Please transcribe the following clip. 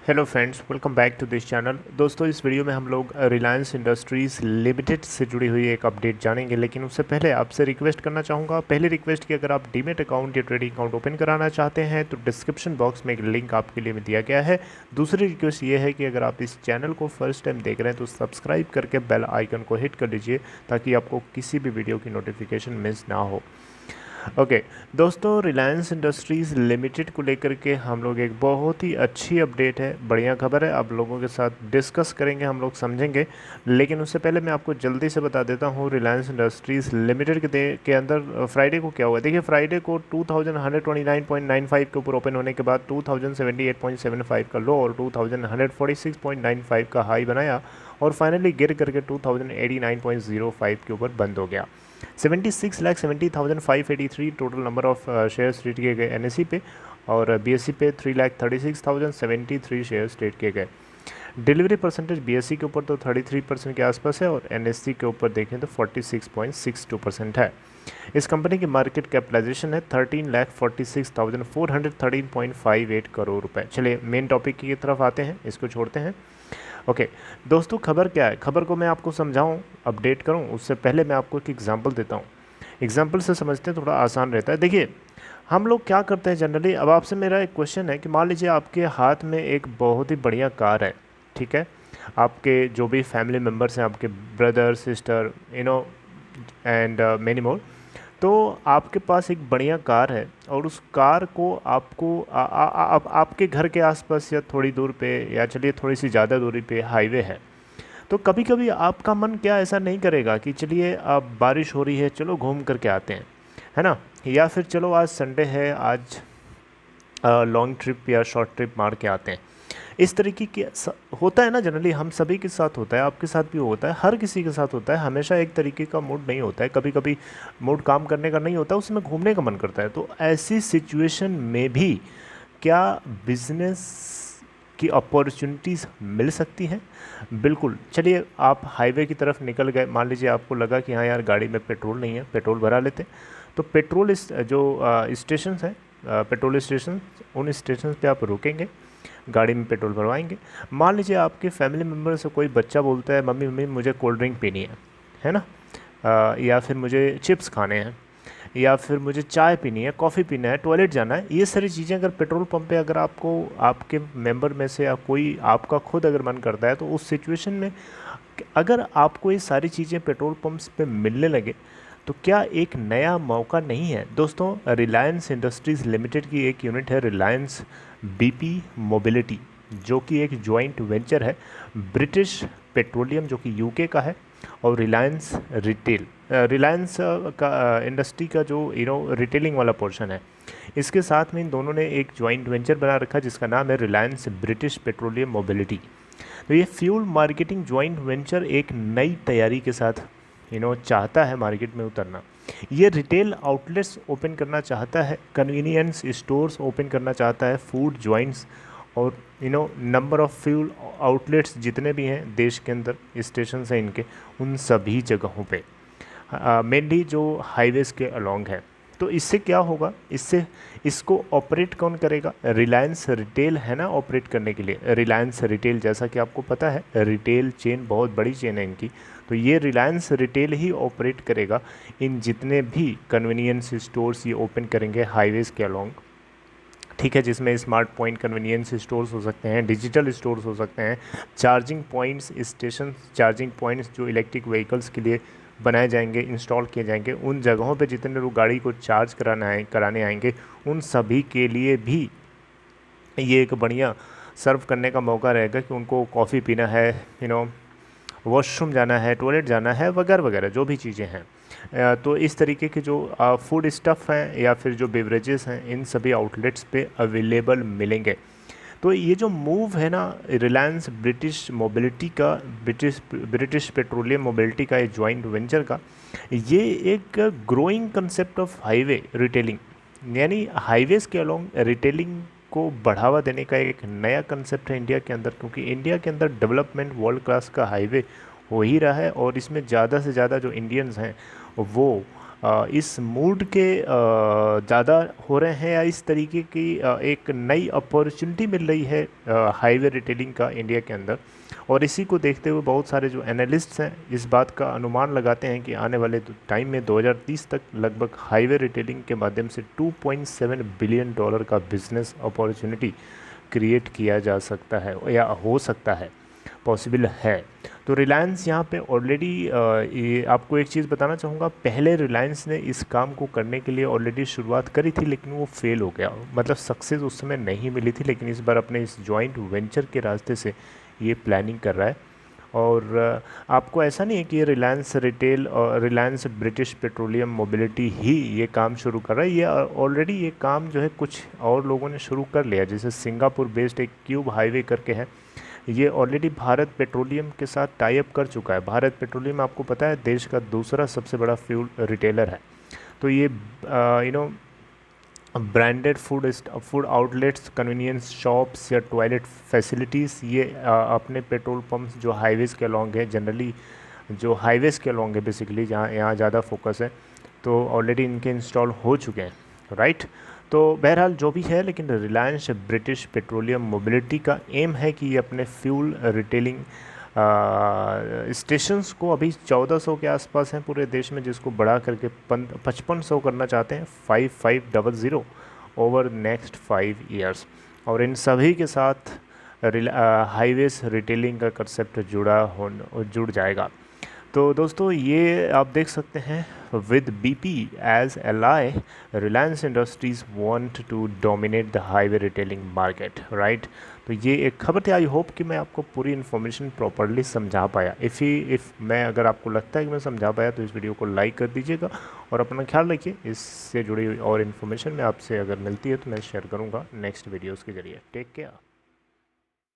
Hello friends, welcome back to this channel. दोस्तों, इस video में हम लोग रिलायंस इंडस्ट्रीज़ लिमिटेड से जुड़ी हुई एक अपडेट जानेंगे, लेकिन उससे पहले आपसे रिक्वेस्ट करना चाहूँगा। पहली रिक्वेस्ट कि अगर आप डीमेट अकाउंट या ट्रेडिंग अकाउंट ओपन कराना चाहते हैं तो डिस्क्रिप्शन बॉक्स में एक लिंक आपके लिए दिया गया है। दूसरी रिक्वेस्ट ये है कि अगर आप इस चैनल को फर्स्ट टाइम देख रहे हैं तो सब्सक्राइब करके बेल आइकन को हिट कर लीजिए ताकि आपको किसी भी वीडियो की नोटिफिकेशन मिस ना हो। ओके दोस्तों, रिलायंस इंडस्ट्रीज़ लिमिटेड को लेकर के हम लोग एक बहुत ही अच्छी अपडेट है, बढ़िया खबर है, आप लोगों के साथ डिस्कस करेंगे, हम लोग समझेंगे। लेकिन उससे पहले मैं आपको जल्दी से बता देता हूँ रिलायंस इंडस्ट्रीज़ लिमिटेड के अंदर फ्राइडे को क्या हुआ। देखिए, फ्राइडे को 2129.95 के ऊपर ओपन होने के बाद 2078.75 का लो और 2146.95 का हाई बनाया और फाइनली गिर करके 2089.05 के ऊपर बंद हो गया। 76,70,583 total number of shares trade किए गए एनएसई पे और बीएसई पे 3,36,073 शेयर्स ट्रेड किए गए। डिलीवरी परसेंटेज बीएसई के ऊपर तो 33% के आसपास है और एनएसई के ऊपर देखें तो 46.62% है। इस कंपनी की मार्केट कैपिटलाइजेशन है 13,46,413.58 करोड़ रुपए। चलिए मेन टॉपिक की तरफ आते हैं, इसको छोड़ते हैं। ओके दोस्तों, खबर क्या है? खबर को मैं आपको समझाऊं, अपडेट करूं, उससे पहले मैं आपको एक एग्जांपल देता हूं। एग्जांपल से समझते हैं, थोड़ा आसान रहता है। देखिए, हम लोग क्या करते हैं जनरली। अब आपसे मेरा एक क्वेश्चन है कि मान लीजिए आपके हाथ में एक बहुत ही बढ़िया कार है, ठीक है। आपके जो भी फैमिली मेम्बर्स हैं, आपके brother sister and many more, तो आपके पास एक बढ़िया कार है और उस कार को आपको आपके घर के आसपास या थोड़ी दूर पे या चलिए थोड़ी सी ज़्यादा दूरी पे हाईवे है। तो कभी कभी आपका मन क्या ऐसा नहीं करेगा कि चलिए अब बारिश हो रही है, चलो घूम करके आते हैं, है ना। या फिर चलो आज संडे है, आज लॉन्ग ट्रिप या शॉर्ट ट्रिप मार के आते हैं। इस तरीके की होता है ना, जनरली हम सभी के साथ होता है, आपके साथ भी होता है, हर किसी के साथ होता है। हमेशा एक तरीके का मूड नहीं होता है, कभी कभी मूड काम करने का नहीं होता, उसमें घूमने का मन करता है। तो ऐसी सिचुएशन में भी क्या बिजनेस की अपॉर्चुनिटीज़ मिल सकती हैं? बिल्कुल। चलिए, आप हाईवे की तरफ निकल गए, मान लीजिए आपको लगा कि हाँ यार गाड़ी में पेट्रोल नहीं है, पेट्रोल भरा लेते हैं। तो पेट्रोल जो स्टेशन हैं, पेट्रोल स्टेशन, उन स्टेशन पे आप रुकेंगे, गाड़ी में पेट्रोल भरवाएंगे। मान लीजिए आपके फैमिली मेम्बर से कोई बच्चा बोलता है मम्मी मम्मी मुझे कोल्ड ड्रिंक पीनी है ना, या फिर मुझे चिप्स खाने हैं, या फिर मुझे चाय पीनी है, कॉफ़ी पीना है, टॉयलेट जाना है। ये सारी चीज़ें अगर पेट्रोल पंप पे अगर आपको आपके मेंबर में से या कोई आपका खुद अगर मन करता है, तो उस सिचुएशन में अगर आपको ये सारी चीज़ें पेट्रोल पंप्स पे मिलने लगे तो क्या एक नया मौका नहीं है? दोस्तों, रिलायंस इंडस्ट्रीज़ लिमिटेड की एक यूनिट है रिलायंस बीपी मोबिलिटी, जो कि एक जॉइंट वेंचर है ब्रिटिश पेट्रोलियम जो कि यूके का है और रिलायंस रिलायंस का इंडस्ट्री का जो रिटेलिंग वाला पोर्शन है, इसके साथ में इन दोनों ने एक जॉइंट वेंचर बना रखा जिसका नाम है रिलायंस ब्रिटिश पेट्रोलियम मोबिलिटी। तो ये फ्यूल मार्केटिंग जॉइंट वेंचर एक नई तैयारी के साथ चाहता है मार्केट में उतरना। ये रिटेल आउटलेट्स ओपन करना चाहता है, कन्वीनियंस स्टोर्स ओपन करना चाहता है, फूड जॉइंट्स और नंबर ऑफ़ फ्यूल आउटलेट्स जितने भी हैं देश के अंदर, स्टेशन हैं इनके, उन सभी जगहों पे, मेनली जो हाईवेज़ के अलोंग है। तो इससे क्या होगा? इससे इसको ऑपरेट कौन करेगा? रिलायंस रिटेल है ना ऑपरेट करने के लिए। रिलायंस रिटेल, जैसा कि आपको पता है, रिटेल चेन बहुत बड़ी चेन है इनकी। तो ये रिलायंस रिटेल ही ऑपरेट करेगा इन जितने भी कन्वीनियंस स्टोर्स ये ओपन करेंगे हाईवेज़ के अलोंग, ठीक है, जिसमें स्मार्ट पॉइंट कन्वीनियंस स्टोर्स हो सकते हैं, डिजिटल स्टोर्स हो सकते हैं, charging points, station charging points जो इलेक्ट्रिक व्हीकल्स के लिए बनाए जाएंगे, इंस्टॉल किए जाएंगे। उन जगहों पे जितने लोग गाड़ी को चार्ज कराने आएंगे, उन सभी के लिए भी ये एक बढ़िया सर्व करने का मौका रहेगा कि उनको कॉफ़ी पीना है, वॉशरूम जाना है, टॉयलेट जाना है, वगैरह वगैरह जो भी चीज़ें हैं। तो इस तरीके के जो फूड स्टफ़ हैं या फिर जो बेवरेजेस हैं, इन सभी आउटलेट्स पे अवेलेबल मिलेंगे। तो ये जो मूव है ना रिलायंस ब्रिटिश मोबिलिटी का, ब्रिटिश पेट्रोलियम मोबिलिटी का, ये जॉइंट वेंचर का, ये एक growing concept of highway retailing, यानी हाईवेज़ के अलोंग रिटेलिंग को बढ़ावा देने का एक नया कंसेप्ट है इंडिया के अंदर। क्योंकि इंडिया के अंदर डेवलपमेंट वर्ल्ड क्लास का हाईवे हो ही रहा है और इसमें ज़्यादा से ज़्यादा जो इंडियंस हैं वो इस मूड के ज़्यादा हो रहे हैं, या इस तरीके की एक नई अपॉर्चुनिटी मिल रही है हाईवे रिटेलिंग का इंडिया के अंदर। और इसी को देखते हुए बहुत सारे जो एनालिस्ट्स हैं इस बात का अनुमान लगाते हैं कि आने वाले टाइम में 2030 तक लगभग हाईवे रिटेलिंग के माध्यम से $2.7 बिलियन का बिजनेस अपॉर्चुनिटी क्रिएट किया जा सकता है या हो सकता है, पॉसिबल है। तो रिलायंस यहाँ पे ऑलरेडी, ये आपको एक चीज़ बताना चाहूँगा, पहले रिलायंस ने इस काम को करने के लिए ऑलरेडी शुरुआत करी थी, लेकिन वो फेल हो गया, मतलब सक्सेस उस समय नहीं मिली थी। लेकिन इस बार अपने इस जॉइंट वेंचर के रास्ते से ये प्लानिंग कर रहा है। और आपको ऐसा नहीं है कि ये रिलायंस रिटेल और रिलायंस ब्रिटिश पेट्रोलियम मोबिलिटी ही ये काम शुरू कर रहा है, ये ऑलरेडी ये काम जो है कुछ और लोगों ने शुरू कर लिया। जैसे सिंगापुर बेस्ड एक क्यूब हाईवे करके है, ये ऑलरेडी भारत पेट्रोलियम के साथ टाई अप कर चुका है। भारत पेट्रोलियम आपको पता है देश का दूसरा सबसे बड़ा फ्यूल रिटेलर है। तो ये branded food outlets, convenience shops या टॉयलेट फैसिलिटीज़, ये अपने पेट्रोल पंप्स जो हाईवेज़ के अलॉन्ग है, जनरली जो हाईवेज़ के अलॉन्ग है बेसिकली, जहाँ यहाँ ज़्यादा फोकस है, तो ऑलरेडी इनके इंस्टॉल हो चुके हैं, राइट। तो बहरहाल जो भी है, लेकिन रिलायंस ब्रिटिश पेट्रोलियम मोबिलिटी का एम है कि ये अपने फ्यूल रिटेलिंग स्टेशंस को अभी 1400 के आसपास हैं पूरे देश में, जिसको बढ़ा करके 5500 करना चाहते हैं, 5500 ओवर नेक्स्ट 5 ईयर्स। और इन सभी के साथ हाईवेज रिटेलिंग का कंसेप्ट जुड़ जाएगा। तो दोस्तों ये आप देख सकते हैं, with BP as ally, Reliance Industries want to dominate the highway retailing market, right. तो ये एक खबर थी। आई होप कि मैं आपको पूरी इन्फॉर्मेशन प्रॉपरली समझा पाया। अगर आपको लगता है कि मैं समझा पाया तो इस वीडियो को लाइक कर दीजिएगा और अपना ख्याल रखिए। इससे जुड़ी हुई और इन्फॉर्मेशन में आपसे अगर मिलती है तो मैं शेयर करूँगा नेक्स्ट वीडियोज़ के जरिए। Take care.